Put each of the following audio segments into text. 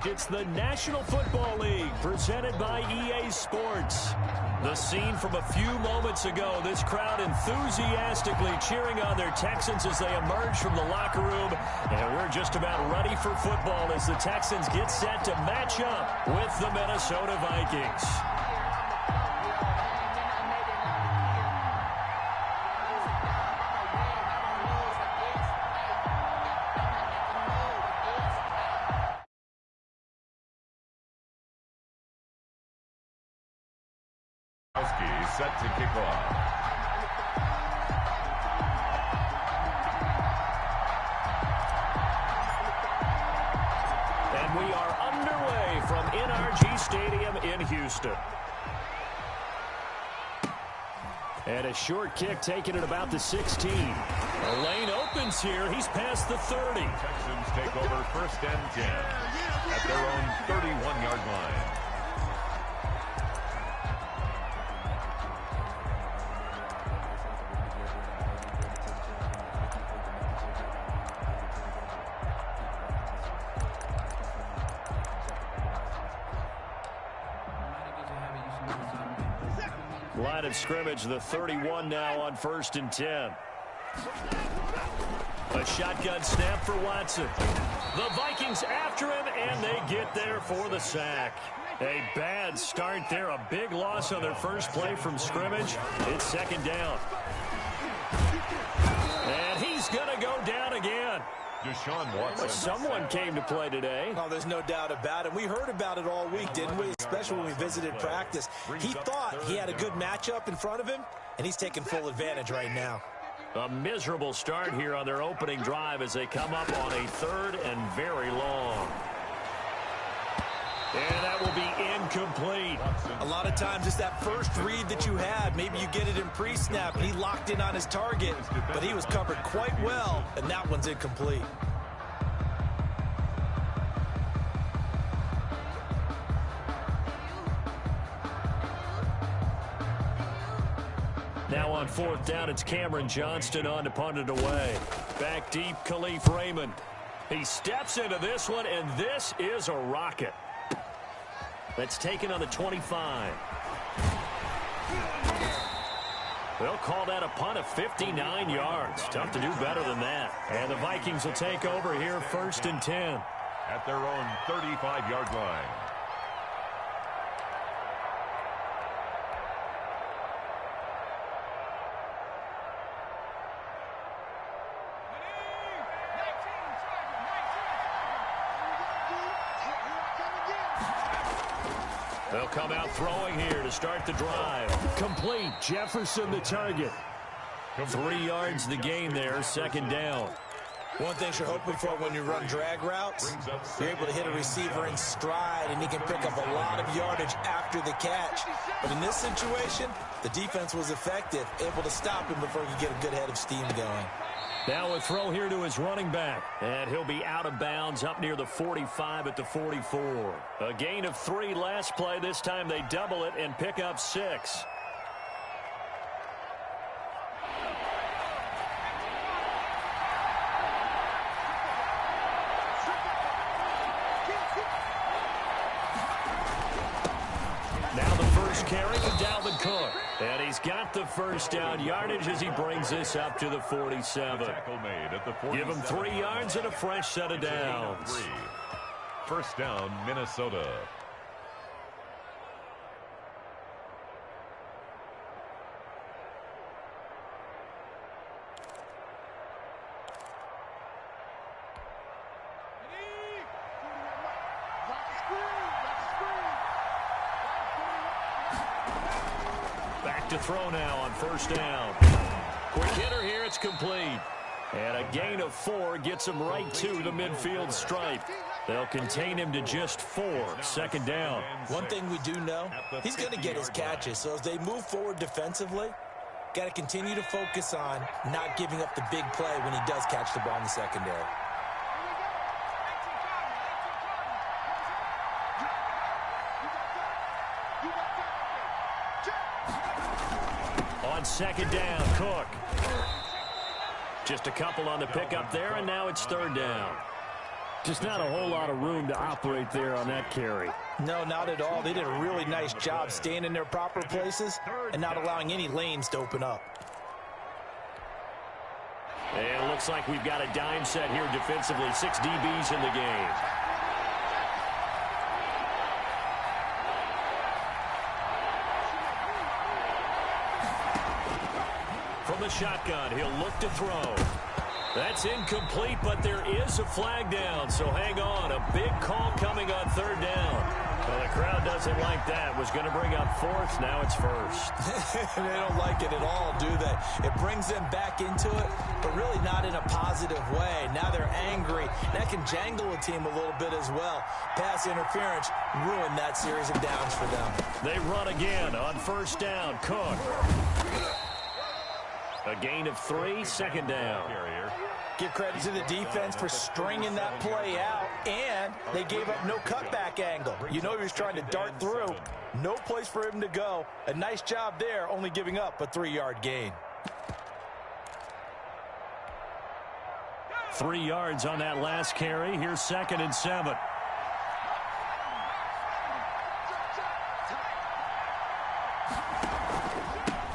fact, it's the National Football League presented by EA Sports. The scene from a few moments ago, this crowd enthusiastically cheering on their Texans as they emerge from the locker room. And we're just about ready for football as the Texans get set to match up with the Minnesota Vikings. Set to kick off. And we are underway from NRG Stadium in Houston. And a short kick taken at about the 16. The lane opens here. He's past the 30. Texans take over 1st and 10 at their own 31-yard line. Line of scrimmage, the 31 now on 1st and 10. A shotgun snap for Watson. The Vikings after him, and they get there for the sack. A bad start there, a big loss on their first play from scrimmage. It's 2nd down. And he's going to go down again. Deshaun Watson. Someone came to play today. Oh, there's no doubt about it. We heard about it all week, didn't we? Especially when we visited practice. He thought he had a good matchup in front of him, and he's taking full advantage right now. A miserable start here on their opening drive as they come up on a 3rd and very long. And that will be incomplete. A lot of times it's that first read that you had. Maybe you get it in pre-snap, and he locked in on his target, but he was covered quite well, and that one's incomplete. Now on 4th down, it's Cameron Johnston on to punt it away. Back deep, Khalif Raymond. He steps into this one, and this is a rocket. That's taken on the 25. They'll call that a punt of 59 yards. Tough to do better than that. And the Vikings will take over here 1st and 10. At their own 35-yard line. They'll come out throwing here to start the drive. Complete. Jefferson the target. 3 yards the gain there. 2nd down. One thing you're hoping for when you run drag routes, you're able to hit a receiver in stride, and he can pick up a lot of yardage after the catch. But in this situation, the defense was effective, able to stop him before he could get a good head of steam going. Now a throw here to his running back. And he'll be out of bounds up near the 45 at the 44. A gain of 3 last play. This time they double it and pick up 6. Now the first carry to Dalvin Cook. And he's got the 1st down yardage as he brings this up to the 47. Give him 3 yards and a fresh set of downs. 1st down, Minnesota. To throw now on 1st down. Quick hitter here, it's complete. And a gain of 4 gets him right to the midfield stripe. They'll contain him to just 4. 2nd down. One thing we do know, he's going to get his catches. So as they move forward defensively, got to continue to focus on not giving up the big play when he does catch the ball in the secondary. On 2nd down, Cook. Just a couple on the pickup there, and now it's 3rd down. Just not a whole lot of room to operate there on that carry. No, not at all. They did a really nice job staying in their proper places and not allowing any lanes to open up. And it looks like we've got a dime set here defensively. 6 DBs in the game. From the shotgun, he'll look to throw. That's incomplete, but there is a flag down, so hang on. A big call coming on 3rd down. Well, the crowd doesn't like that. Was going to bring up 4th. Now it's 1st. They don't like it at all, do they? It brings them back into it, but really not in a positive way. Now they're angry. That can jangle a team a little bit as well. Pass interference ruined that series of downs for them. They run again on 1st down. Cook. A gain of 3, 2nd down. Give credit to the defense for stringing that play out, and they gave up no cutback angle. You know he was trying to dart through. No place for him to go. A nice job there, only giving up a 3-yard gain. 3 yards on that last carry. Here's 2nd and 7.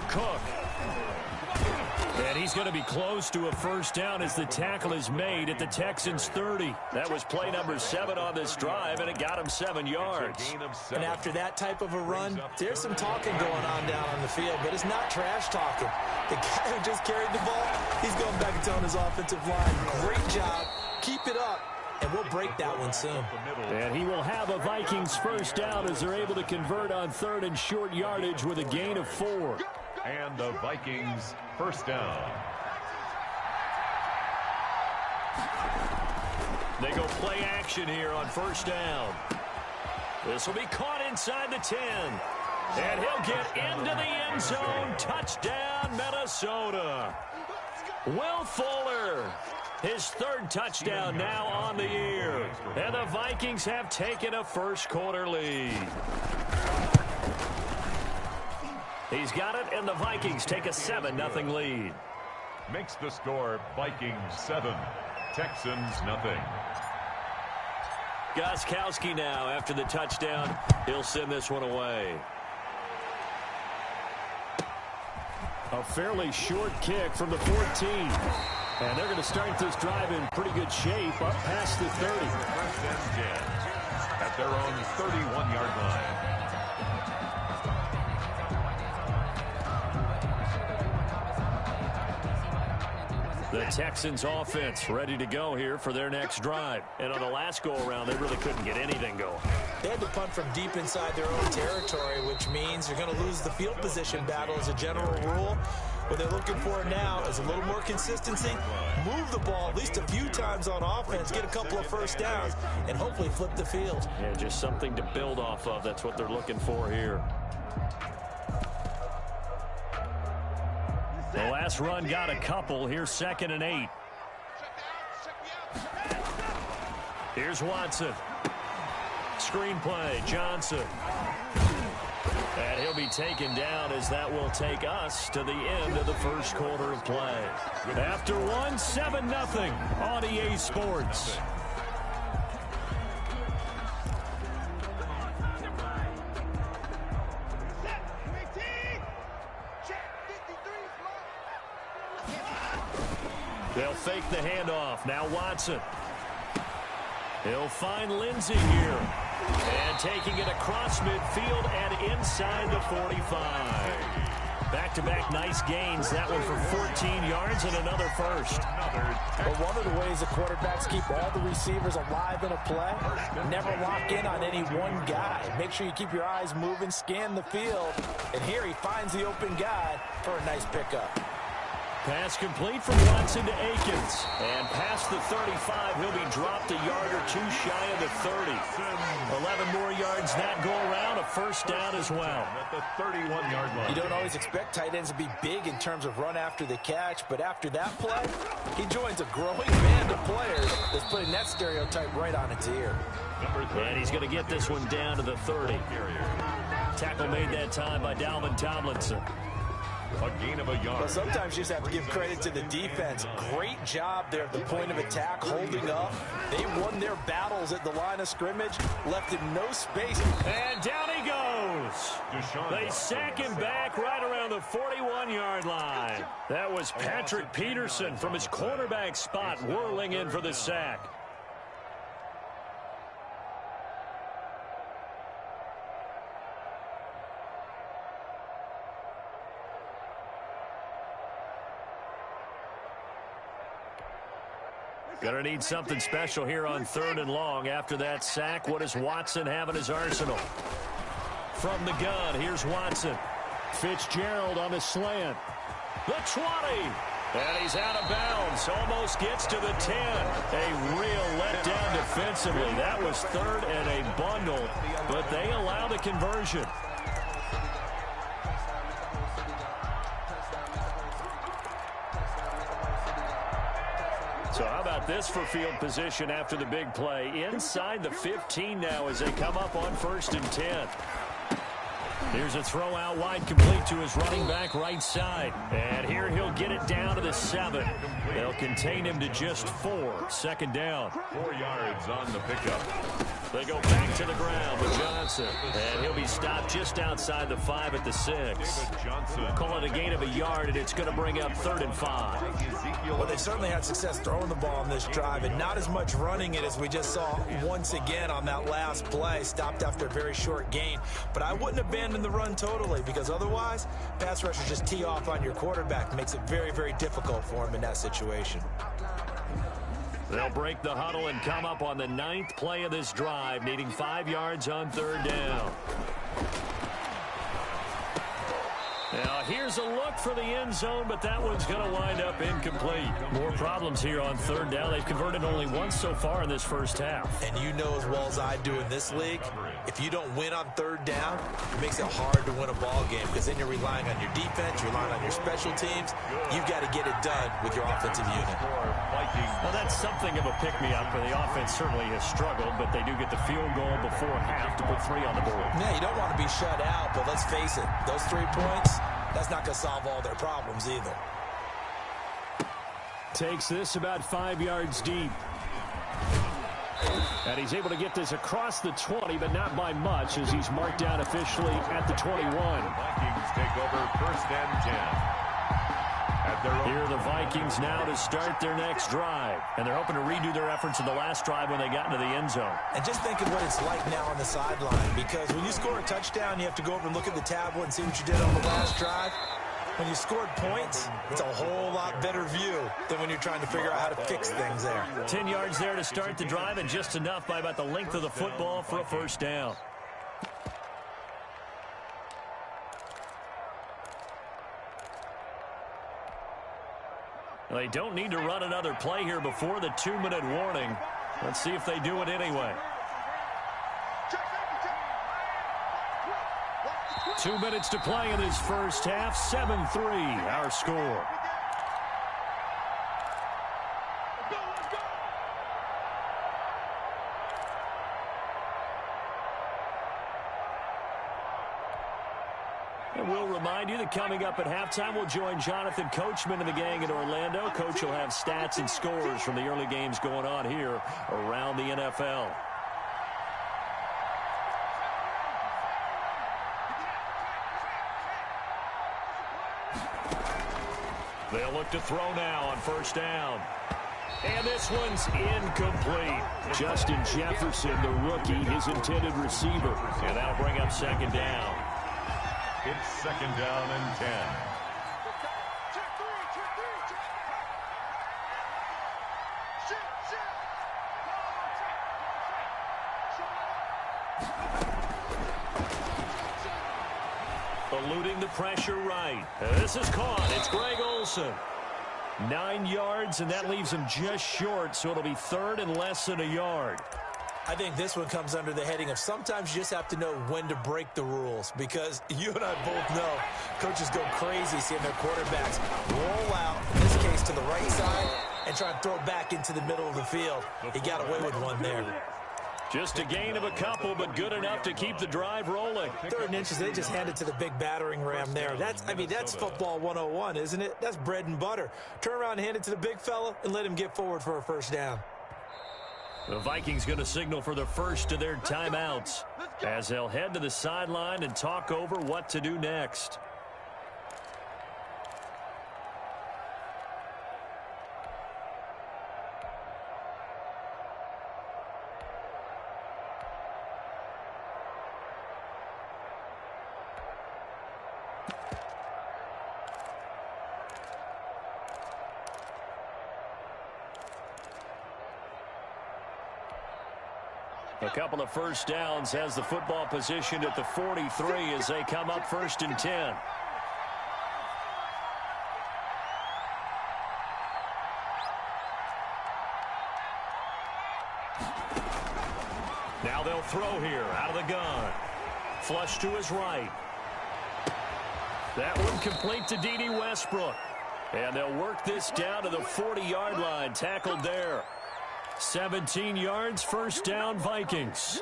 Cook. And he's going to be close to a 1st down as the tackle is made at the Texans' 30. That was play number 7 on this drive, and it got him 7 yards. And after that type of a run, there's some talking going on down on the field, but it's not trash talking. The guy who just carried the ball, he's going back and telling his offensive line, great job, keep it up, and we'll break that one soon. And he will have a Vikings 1st down as they're able to convert on 3rd and short yardage with a gain of 4. And the Vikings 1st down. They go play action here on 1st down. This will be caught inside the 10. And he'll get into the end zone. Touchdown, Minnesota. Will Fuller. His 3rd touchdown now on the year. And the Vikings have taken a 1st quarter lead. He's got it, and the Vikings take a 7-0 lead. Makes the score Vikings 7, Texans 0. Gostkowski now after the touchdown. He'll send this one away. A fairly short kick from the 14. And they're going to start this drive in pretty good shape up past the 30. 1st and 10 at their own 31-yard line. The Texans offense ready to go here for their next drive. And on the last go-around, they really couldn't get anything going. They had to punt from deep inside their own territory, which means you're going to lose the field position battle as a general rule. What they're looking for now is a little more consistency, move the ball at least a few times on offense, get a couple of 1st downs, and hopefully flip the field. Yeah, just something to build off of. That's what they're looking for here. The last run got a couple. Here's 2nd and 8. Here's Watson. Screenplay, Johnson. And he'll be taken down as that will take us to the end of the 1st quarter of play. After one, 7-0 on EA Sports. They'll fake the handoff. Now Watson. He'll find Lindsey here. And taking it across midfield and inside the 45. Back-to-back nice gains. That one for 14 yards and another 1st. But one of the ways the quarterbacks keep all the receivers alive in a play, never lock in on any one guy. Make sure you keep your eyes moving, scan the field. And here he finds the open guy for a nice pickup. Pass complete from Watson to Akins. And past the 35, he'll be dropped a yard or two shy of the 30. 11 more yards that go around, a 1st down as well. At the 31-yard line. You don't always expect tight ends to be big in terms of run after the catch, but after that play, he joins a growing band of players that's putting that stereotype right on its ear. And he's going to get this one down to the 30. Tackle made that time by Dalvin Tomlinson. A gain of a yard. Well, sometimes you just have to give credit to the defense. Great job there at the point of attack, holding up. They won their battles at the line of scrimmage, left him no space. And down he goes. They sack him back right around the 41-yard line. That was Patrick Peterson from his quarterback spot whirling in for the sack. Gonna need something special here on 3rd and long. After that sack, what does Watson have in his arsenal? From the gun, here's Watson. Fitzgerald on the slant. The 20. And he's out of bounds. Almost gets to the 10. A real letdown defensively. That was 3rd and a bundle, but they allow the conversion. So how about this for field position after the big play? Inside the 15 now as they come up on 1st and 10. Here's a throw out wide, complete to his running back right side. And here he'll get it down to the 7. They'll contain him to just 4. 2nd down. 4 yards on the pickup. They go back to the ground with Johnson. And he'll be stopped just outside the 5 at the 6. Call it a gain of a yard, and it's going to bring up 3rd and 5. Well, they certainly had success throwing the ball on this drive, and not as much running it as we just saw once again on that last play. Stopped after a very short gain. But I wouldn't abandon the run totally, because otherwise, pass rushers just tee off on your quarterback. Makes it very, very difficult for him in that situation. They'll break the huddle and come up on the 9th play of this drive, needing 5 yards on 3rd down. Now, here's a look for the end zone, but that one's going to wind up incomplete. More problems here on 3rd down. They've converted only once so far in this first half. And you know as well as I do in this league, if you don't win on 3rd down, it makes it hard to win a ball game, because then you're relying on your defense, you're relying on your special teams. You've got to get it done with your offensive unit. Well, that's something of a pick-me-up, and the offense certainly has struggled, but they do get the field goal before half to put 3 on the board. Yeah, you don't want to be shut out, but let's face it, those 3 points, that's not going to solve all their problems either. Takes this about 5 yards deep. And he's able to get this across the 20, but not by much, as he's marked down officially at the 21. Vikings take over 1st and 10. Here are the Vikings now to start their next drive. And they're hoping to redo their efforts in the last drive when they got into the end zone. And just think of what it's like now on the sideline, because when you score a touchdown, you have to go over and look at the tablet and see what you did on the last drive. When you scored points, it's a whole lot better view than when you're trying to figure out how to fix things there. 10 yards there to start the drive, and just enough by about the length of the football for a 1st down. They don't need to run another play here before the 2-minute warning. Let's see if they do it anyway. 2 minutes to play in this first half. 7-3, our score. And we'll remind you that coming up at halftime, we'll join Jonathan Coachman and the gang in Orlando. Coach will have stats and scores from the early games going on here around the NFL. They'll look to throw now on 1st down. And this one's incomplete. Justin Jefferson, the rookie, his intended receiver. And that'll bring up 2nd down. It's 2nd down and 10. Eluding the pressure right. This is caught. It's Greg Olsen. 9 yards, and that leaves him just short, so it'll be 3rd and less than a yard. I think this one comes under the heading of sometimes you just have to know when to break the rules, because you and I both know coaches go crazy seeing their quarterbacks roll out, in this case to the right side, and try to throw it back into the middle of the field. He got away with one there. Just a gain of a couple, but good enough to keep the drive rolling. 3rd and inches, they just handed to the big battering ram there. That's football 101, isn't it? That's bread and butter. Turn around and hand it to the big fella and let him get forward for a first down. The Vikings going to signal for the first of their timeouts as they'll head to the sideline and talk over what to do next. A couple of first downs has the football positioned at the 43 as they come up 1st and 10. Now they'll throw here out of the gun. Flush to his right. That one complete to D.D. Westbrook. And they'll work this down to the 40-yard line, tackled there. 17 yards, first down, Vikings.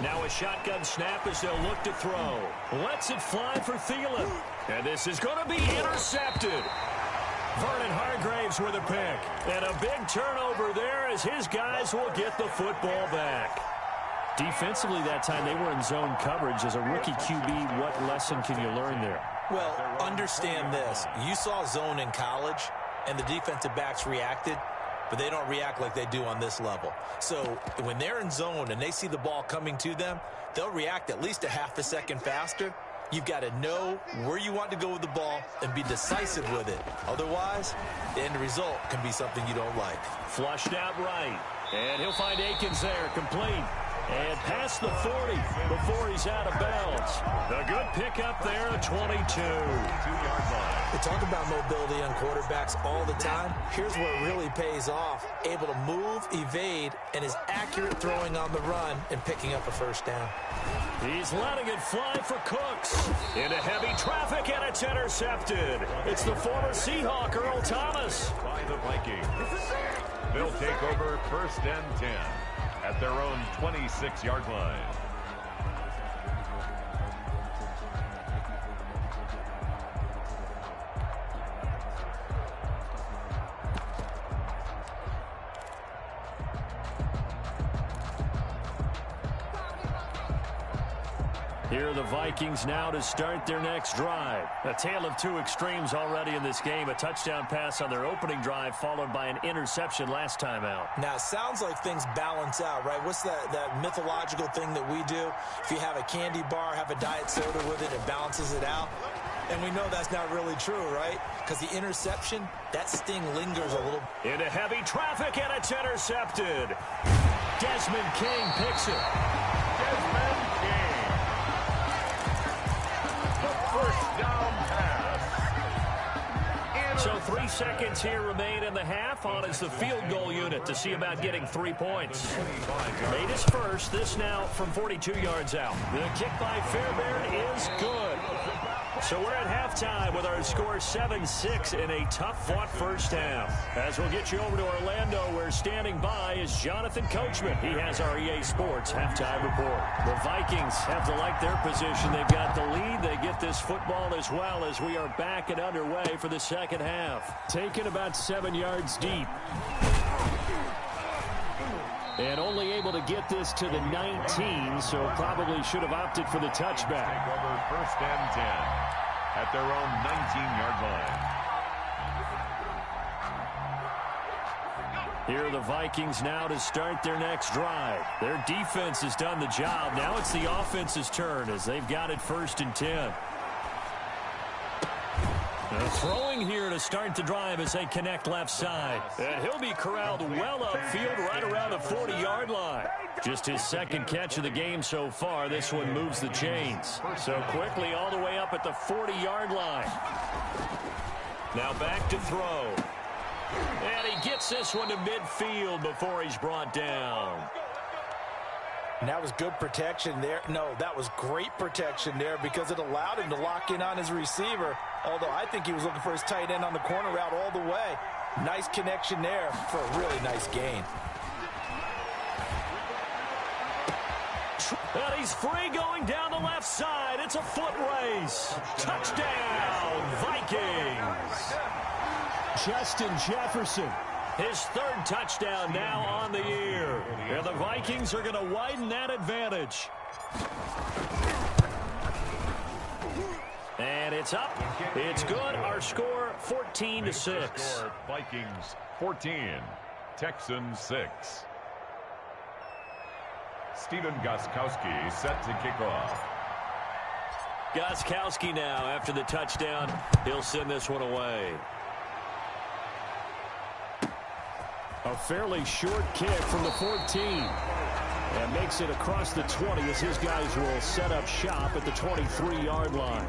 Now a shotgun snap as they'll look to throw. Lets it fly for Thielen. And this is going to be intercepted. Vernon Hargraves with a pick. And a big turnover there as his guys will get the football back. Defensively that time they were in zone coverage. As a rookie QB, what lesson can you learn there? Well, understand this. You saw zone in college, and the defensive backs reacted, but they don't react like they do on this level. So when they're in zone and they see the ball coming to them, they'll react at least a half a second faster. You've got to know where you want to go with the ball and be decisive with it. Otherwise, the end result can be something you don't like. Flushed out right. And he'll find Akins there, complete. And past the 40 before he's out of bounds. A good pickup there at 22. 2-yard line. We talk about mobility on quarterbacks all the time. Here's where it really pays off. Able to move, evade, and is accurate throwing on the run and picking up a first down. He's letting it fly for Cooks. Into heavy traffic, and it's intercepted. It's the former Seahawk, Earl Thomas. By the Vikings. They'll take over 1st and 10 at their own 26-yard line. Here are the Vikings now to start their next drive. A tale of two extremes already in this game. A touchdown pass on their opening drive followed by an interception last time out. Now, it sounds like things balance out, right? What's that mythological thing that we do? If you have a candy bar, have a diet soda with it, it balances it out. And we know that's not really true, right? Because the interception, that sting lingers a little. Into heavy traffic, and it's intercepted. Desmond King picks it. Desmond King. First down pass. So 3 seconds here remain in the half. On is the field goal unit to see about getting 3 points. Made his first. This now from 42 yards out. The kick by Fairbairn is good. So we're at halftime with our score 7-6 in a tough-fought first half. As we'll get you over to Orlando, where standing by is Jonathan Coachman. He has our EA Sports halftime report. The Vikings have to like their position. They've got the lead. They get this football as well as we are back and underway for the second half. Taken about 7 yards deep. And only able to get this to the 19, so probably should have opted for the touchback. Take over 1st and 10 at their own 19-yard line. Here are the Vikings now to start their next drive. Their defense has done the job. Now it's the offense's turn as they've got it 1st and 10. Throwing here to start the drive as they connect left side. And he'll be corralled well upfield right around the 40-yard line. Just his second catch of the game so far. This one moves the chains. So quickly all the way up at the 40-yard line. Now back to throw. And he gets this one to midfield before he's brought down. And that was good protection there. No, that was great protection there because it allowed him to lock in on his receiver, although I think he was looking for his tight end on the corner route all the way. Nice connection there for a really nice gain. And he's free going down the left side. It's a foot race. Touchdown, Vikings. Justin Jefferson. His third touchdown now on the year. And the Vikings are going to widen that advantage. And it's up. It's good. Our score 14-6. Vikings 14, Texans 6. Steven Gostkowski set to kick off. Gostkowski now after the touchdown. He'll send this one away. A fairly short kick from the 14. And makes it across the 20 as his guys will set up shop at the 23-yard line.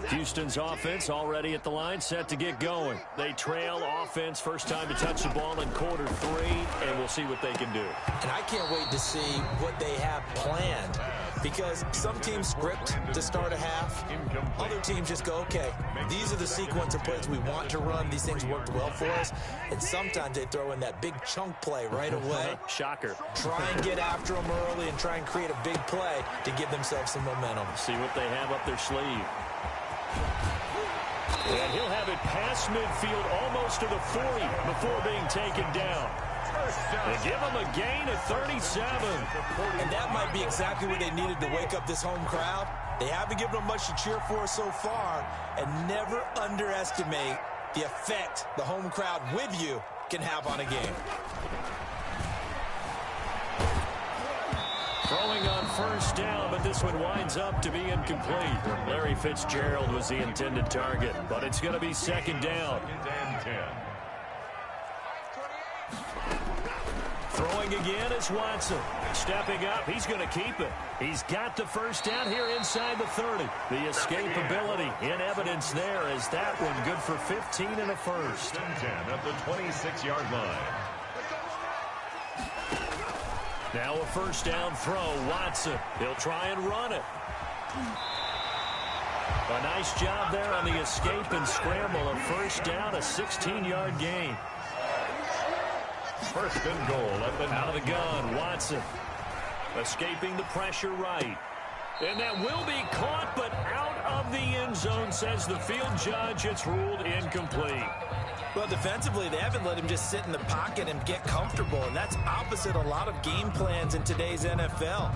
Houston's offense already at the line, set to get going. They trail offense, first time to touch the ball in quarter 3, and we'll see what they can do. And I can't wait to see what they have planned, because some teams script to start a half. Other teams just go, okay, these are the sequence of plays we want to run. These things worked well for us. And sometimes they throw in that big chunk play right away. Shocker. Try and get after them early and try and create a big play to give themselves some momentum. See what they have up their sleeve. And he'll have it past midfield almost to the 40 before being taken down. They give him a gain at 37. And that might be exactly what they needed to wake up this home crowd. They haven't given them much to cheer for so far. And never underestimate the effect the home crowd with you can have on a game. Throwing on first down, but this one winds up to be incomplete. Larry Fitzgerald was the intended target, but it's going to be second down. Throwing again is Watson. Stepping up, he's going to keep it. He's got the first down here inside the 30. The escapability in evidence there as that one good for 15 and a first. 10 at the 26-yard line. Now a first down throw, Watson. He'll try and run it. A nice job there on the escape and scramble. A first down, a 16-yard gain. First and goal at the out of the gun, Watson. Escaping the pressure right. And that will be caught, but out of the end zone, says the field judge. It's ruled incomplete. Well, defensively, they haven't let him just sit in the pocket and get comfortable, and that's opposite a lot of game plans in today's NFL.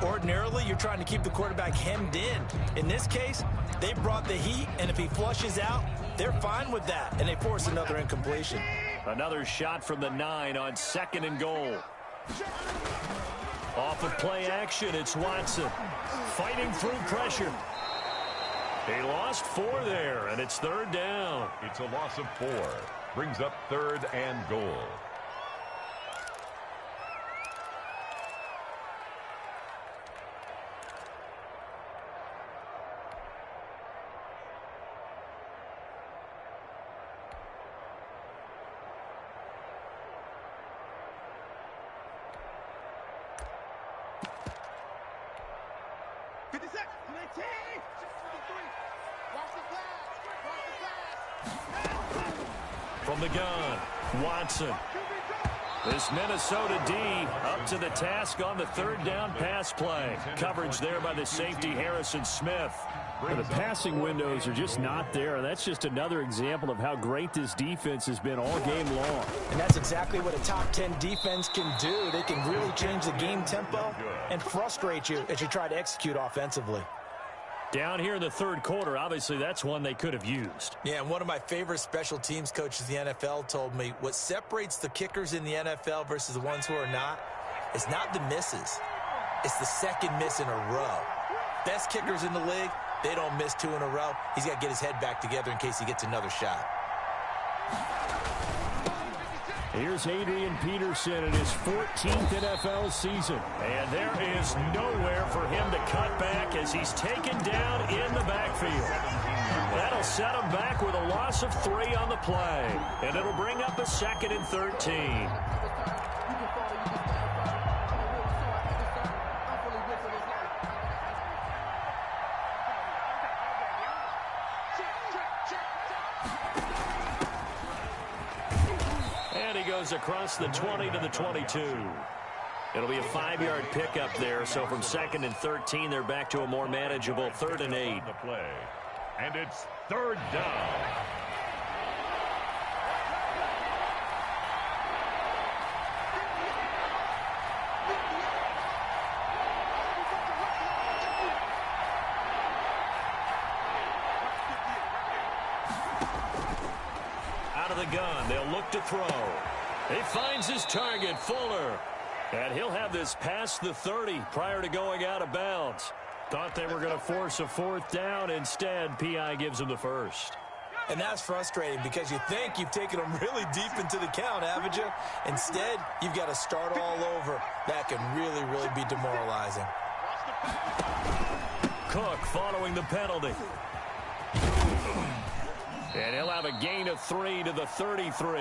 Ordinarily, you're trying to keep the quarterback hemmed in. In this case, they brought the heat, and if he flushes out, they're fine with that, and they force another incompletion. Another shot from the 9 on second and goal. Off of play action, it's Watson. Fighting through pressure. He lost 4 there, and it's third down. It's a loss of 4. Brings up third and goal. From the gun, Watson. This Minnesota D up to the task on the third down pass play. Coverage there by the safety, Harrison Smith. And the passing windows are just not there. And that's just another example of how great this defense has been all game long. And that's exactly what a top 10 defense can do. They can really change the game tempo and frustrate you as you try to execute offensively. Down here in the third quarter, obviously that's one they could have used. Yeah, and one of my favorite special teams coaches in the NFL told me what separates the kickers in the NFL versus the ones who are not is not the misses. It's the second miss in a row. Best kickers in the league, they don't miss 2 in a row. He's got to get his head back together in case he gets another shot. Here's Adrian Peterson in his 14th NFL season. And there is nowhere for him to cut back as he's taken down in the backfield. That'll set him back with a loss of 3 on the play. And it'll bring up a 2nd and 13. Across the 20 to the 22. It'll be a 5-yard pickup there, so from 2nd and 13, they're back to a more manageable 3rd and 8. The play. And it's 3rd down. Out of the gun, they'll look to throw. He finds his target, Fuller. And he'll have this past the 30 prior to going out of bounds. Thought they were going to force a 4th down. Instead, P.I. gives him the 1st. And that's frustrating because you think you've taken them really deep into the count, haven't you? Instead, you've got to start all over. That can really, really be demoralizing. Cook following the penalty. And he'll have a gain of 3 to the 33.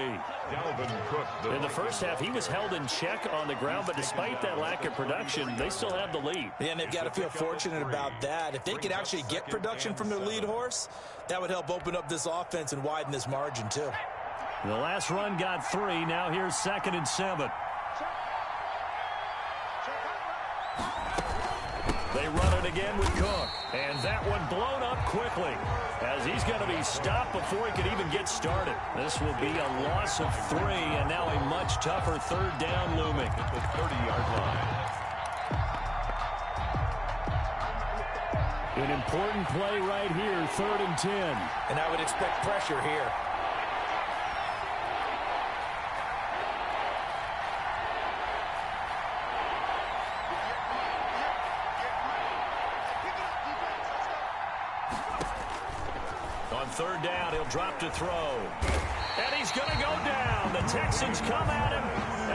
In the first half, he was held in check on the ground, but despite that lack of production, they still have the lead. Yeah, and they've got to feel fortunate about that. If they could actually get production from their lead horse, that would help open up this offense and widen this margin, too. The last run got 3. Now here's 2nd and 7. They run it again with Cook. And that one blown up quickly as he's going to be stopped before he could even get started. This will be a loss of 3 and now a much tougher 3rd down looming at the 30-yard line. An important play right here, 3rd and 10. And I would expect pressure here. On 3rd down, he'll drop to throw. And he's going to go down. The Texans come at him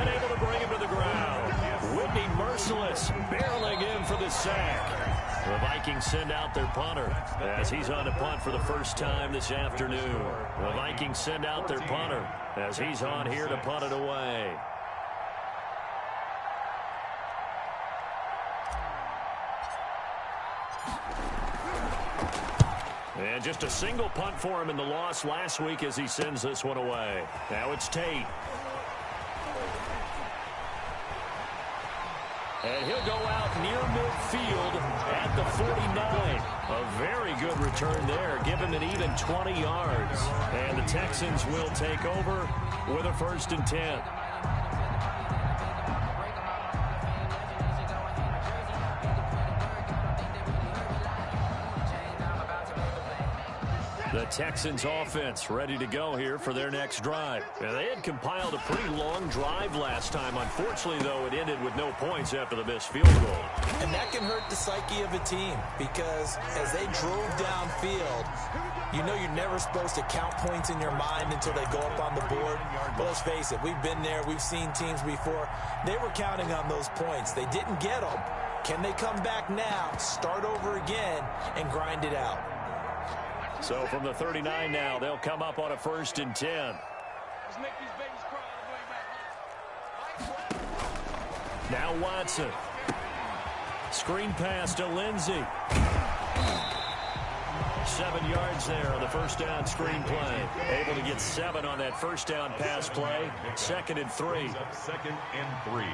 and able to bring him to the ground. Whitney Merciless barreling in for the sack. The Vikings send out their punter as he's on to punt for the first time this afternoon. The Vikings send out their punter as he's on here to punt it away. And just a single punt for him in the loss last week as he sends this one away. Now it's Tate. And he'll go out near midfield at the 49. A very good return there. Give him an even 20 yards. And the Texans will take over with a 1st and 10. The Texans offense ready to go here for their next drive. Now, they had compiled a pretty long drive last time. Unfortunately, though, it ended with no points after the missed field goal. And that can hurt the psyche of a team because as they drove downfield, you know you're never supposed to count points in your mind until they go up on the board. But let's face it, we've been there. We've seen teams before. They were counting on those points. They didn't get them. Can they come back now, start over again, and grind it out? So from the 39 now, they'll come up on a 1st and 10. Now Watson. Screen pass to Lindsey. 7 yards there on the 1st down screen play. Able to get 7 on that 1st down pass play. 2nd and 3. 2nd and 3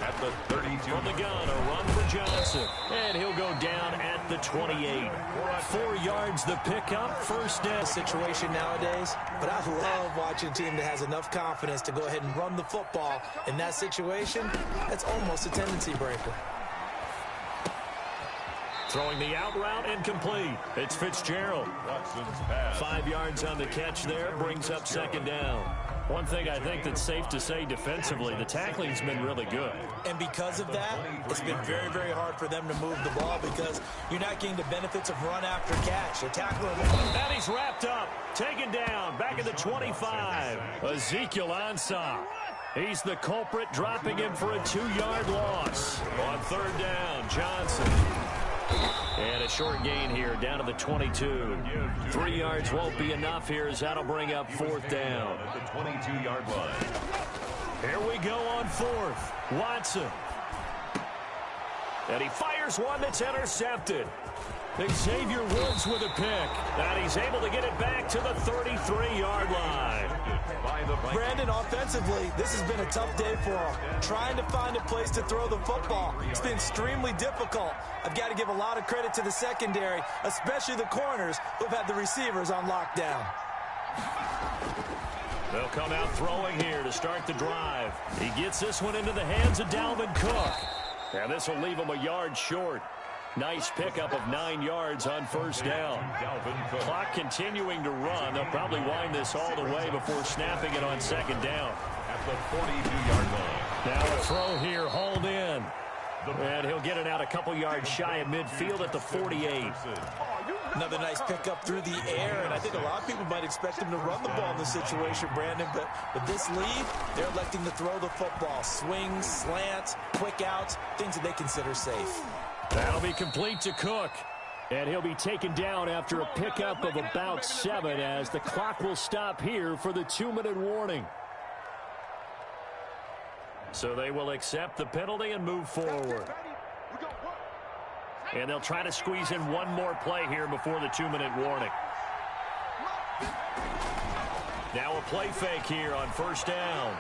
at the 32. From the gun, a run for Johnson. And he'll go down at the 28. 4 yards the pickup. 1st down. Situation nowadays, but I love watching a team that has enough confidence to go ahead and run the football. In that situation, that's almost a tendency breaker. Throwing the out route incomplete. It's Fitzgerald. 5 yards on the catch there. Brings up 2nd down. One thing I think that's safe to say defensively, the tackling's been really good. And because of that, it's been very, very hard for them to move the ball because you're not getting the benefits of run after catch. They're tackling. And he's wrapped up, taken down, back at the 25. Ezekiel Ansah. He's the culprit, dropping him for a 2-yard loss. On third down, Johnson. And a short gain here, down to the 22. 3 yards won't be enough here, as that'll bring up fourth down. At the 22-yard line. Here we go on fourth. Watson. And he fires one that's intercepted. Xavier Woods with a pick. And he's able to get it back to the 33-yard line. Brandon, offensively, this has been a tough day for him. Trying to find a place to throw the football. It's been extremely difficult. I've got to give a lot of credit to the secondary, especially the corners who've had the receivers on lockdown. They'll come out throwing here to start the drive. He gets this one into the hands of Dalvin Cook. And this will leave him a yard short. Nice pickup of 9 yards on first down. Clock continuing to run. They'll probably wind this all the way before snapping it on second down. At the 42-yard line. Now a throw here, hauled in. And he'll get it out a couple yards shy of midfield at the 48. Another nice pickup through the air, and I think a lot of people might expect him to run the ball in this situation, Brandon, but with this lead, they're electing to throw the football. Swings, slants, quick outs, things that they consider safe. That'll be complete to Cook. And he'll be taken down after a pickup of about 7 as the clock will stop here for the 2-minute warning. So they will accept the penalty and move forward. And they'll try to squeeze in one more play here before the 2-minute warning. Now a play fake here on first down.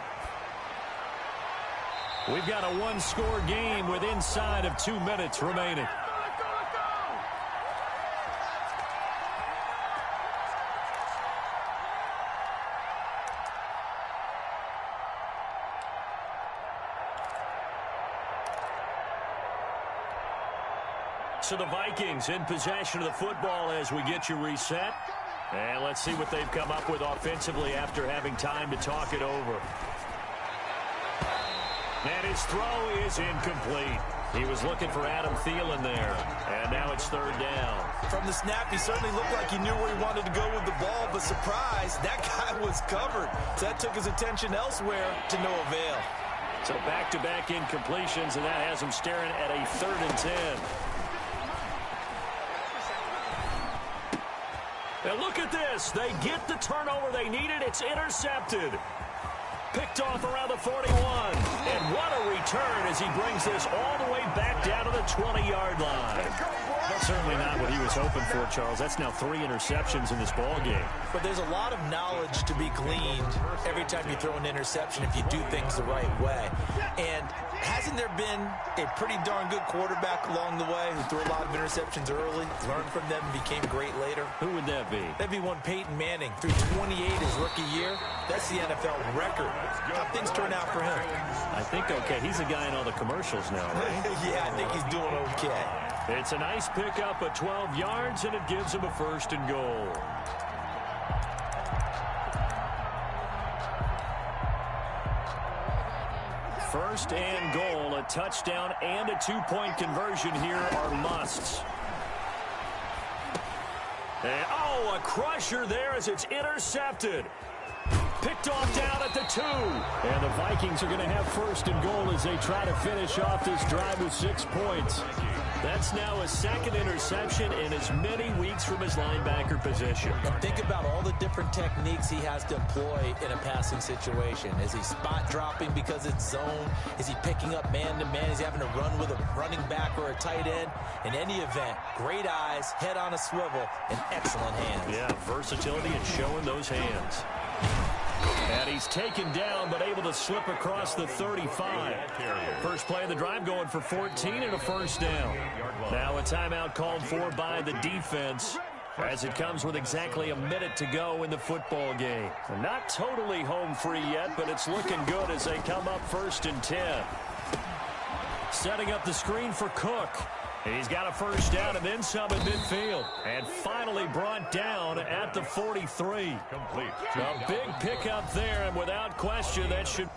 We've got a one-score game with inside of 2 minutes remaining. So the Vikings in possession of the football as we get you reset. And let's see what they've come up with offensively after having time to talk it over. And his throw is incomplete. He was looking for Adam Thielen there. And now it's third down. From the snap, he certainly looked like he knew where he wanted to go with the ball, but surprise, that guy was covered. So that took his attention elsewhere to no avail. So back-to-back incompletions, and that has him staring at a 3rd and 10. And look at this. They get the turnover they needed. It's intercepted. Picked off around the 41. And what a return as he brings this all the way back down to the 20-yard line. That's certainly not what he was hoping for, Charles. That's now 3 interceptions in this ball game. But there's a lot of knowledge to be gleaned every time you throw an interception if you do things the right way. And hasn't there been a pretty darn good quarterback along the way who threw a lot of interceptions early, learned from them, and became great later? Who would that be? That'd be one Peyton Manning. Threw 28 his rookie year. That's the NFL record. How things turn out for him? I think okay. He's a guy in all the commercials now, right? Yeah, I think he's doing okay. It's a nice pickup of 12 yards, and it gives him a 1st and goal. First and goal, a touchdown and a 2-point conversion here are musts. And, oh, a crusher there as it's intercepted. Picked off down at the 2. And the Vikings are going to have 1st and goal as they try to finish off this drive with 6 points. That's now a 2nd interception in as many weeks from his linebacker position. And think about all the different techniques he has to employ in a passing situation. Is he spot dropping because it's zone? Is he picking up man-to-man? Is he having to run with a running back or a tight end? In any event, great eyes, head on a swivel, and excellent hands. Yeah, versatility and showing those hands. And he's taken down, but able to slip across the 35. First play of the drive going for 14 and a 1st down. Now a timeout called for by the defense as it comes with exactly a minute to go in the football game. Not totally home free yet, but it's looking good as they come up 1st and 10. Setting up the screen for Cook. He's got a first down and then some at midfield. And finally brought down at the 43. Complete. A big pickup there, and without question, that should...